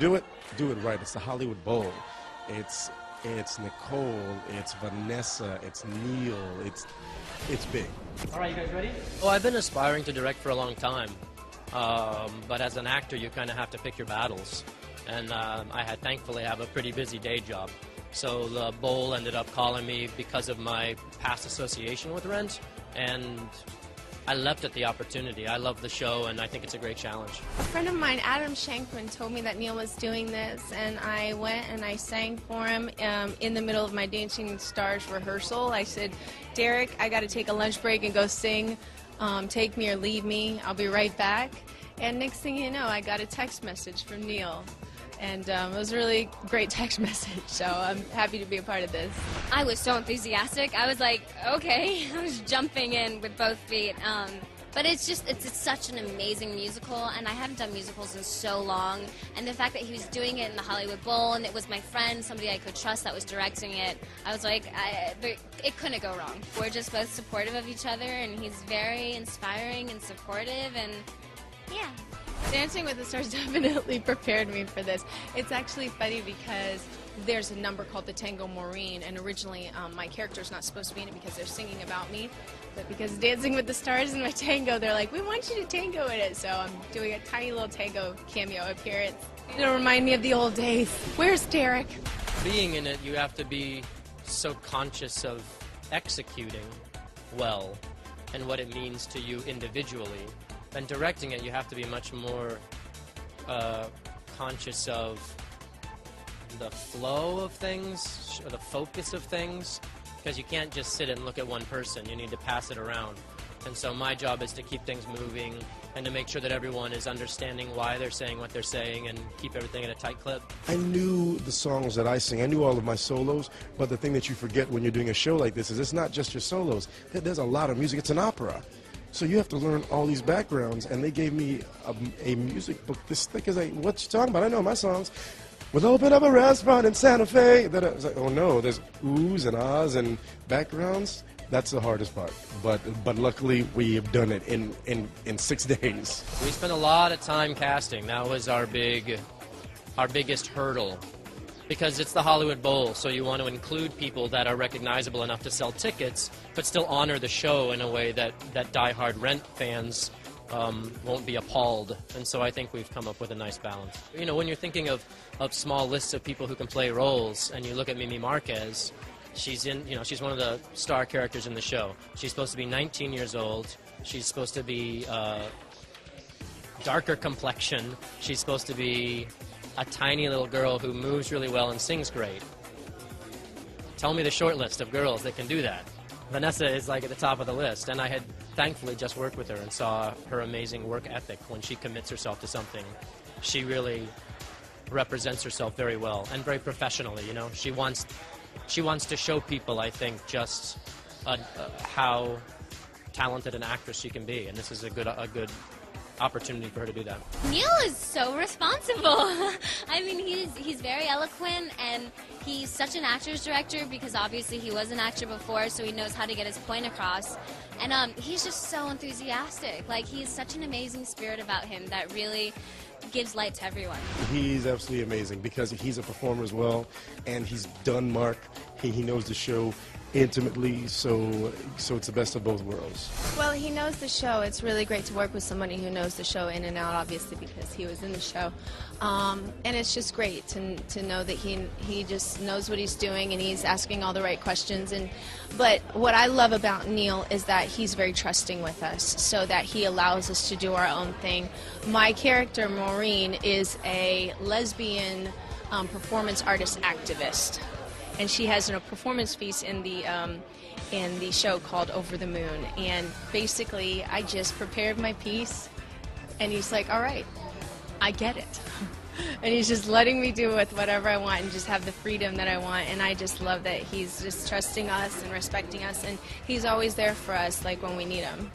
do it right. It's the Hollywood Bowl. It's Nicole, it's Vanessa, it's Neil, it's big. All right, you guys ready? Oh, I've been aspiring to direct for a long time, but as an actor, you kind of have to pick your battles, and I thankfully have a pretty busy day job. So the Bowl ended up calling me because of my past association with Rent, and I leapt at the opportunity. I love the show, and I think it's a great challenge. A friend of mine, Adam Shankman, told me that Neil was doing this, and I went and I sang for him in the middle of my Dancing with the Stars rehearsal. I said, Derek, I got to take a lunch break and go sing. Take me or leave me. I'll be right back. And next thing you know, I got a text message from Neil. And it was a really great text message, so I'm happy to be a part of this. I was so enthusiastic. I was like, okay. I was jumping in with both feet. But it's such an amazing musical, and I haven't done musicals in so long. And the fact that he was doing it in the Hollywood Bowl, and it was my friend, somebody I could trust that was directing it, I was like, it couldn't go wrong. We're just both supportive of each other, and he's very inspiring and supportive, and yeah. Dancing with the Stars definitely prepared me for this. It's actually funny because there's a number called the Tango Maureen, and originally my character's not supposed to be in it because they're singing about me, but because Dancing with the Stars is my tango, they're like, we want you to tango in it, so I'm doing a tiny little tango cameo appearance. It'll remind me of the old days. Where's Derek? Being in it, you have to be so conscious of executing well and what it means to you individually. And directing it, you have to be much more conscious of the flow of things, or the focus of things, because you can't just sit and look at one person. You need to pass it around. And so my job is to keep things moving and to make sure that everyone is understanding why they're saying what they're saying and keep everything at a tight clip. I knew the songs that I sing. I knew all of my solos, but the thing that you forget when you're doing a show like this is it's not just your solos. There's a lot of music. It's an opera. So you have to learn all these backgrounds, and they gave me a music book this thick as what you talking about? I know my songs. We'll open up a restaurant in Santa Fe. That I was like, oh no, there's oohs and ahs and backgrounds. That's the hardest part. But luckily we have done it in 6 days. We spent a lot of time casting. That was our biggest hurdle. Because it's the Hollywood Bowl, so you want to include people that are recognizable enough to sell tickets, but still honor the show in a way that die-hard Rent fans won't be appalled. And so I think we've come up with a nice balance. You know, when you're thinking of small lists of people who can play roles, and you look at Mimi Marquez, she's one of the star characters in the show. She's supposed to be 19 years old. She's supposed to be darker complexion. She's supposed to be a tiny little girl who moves really well and sings great. Tell me the short list of girls that can do that. Vanessa is like at the top of the list, and I had thankfully just worked with her and saw her amazing work ethic. When she commits herself to something, she really represents herself very well and very professionally. You know, she wants to show people, I think, just how talented an actress she can be, and this is a good opportunity for her to do that. Neil is so responsible. I mean, he's very eloquent, and he's such an actor's director because obviously he was an actor before, so he knows how to get his point across. And he's just so enthusiastic. Like, he's such an amazing spirit about him that really gives light to everyone. He's absolutely amazing because he's a performer as well, and he's done Mark. He knows the show intimately, so it's the best of both worlds. Well, he knows the show. It's really great to work with somebody who knows the show in and out, obviously, because he was in the show. And it's just great to know that he just knows what he's doing, and he's asking all the right questions. But what I love about Neil is that he's very trusting with us, so that he allows us to do our own thing. My character, Maureen, is a lesbian performance artist activist. And she has a performance piece in the show called Over the Moon. And basically, I just prepared my piece, and he's like, all right, I get it. And he's just letting me do with whatever I want and just have the freedom that I want. And I just love that he's just trusting us and respecting us, and he's always there for us, like when we need him.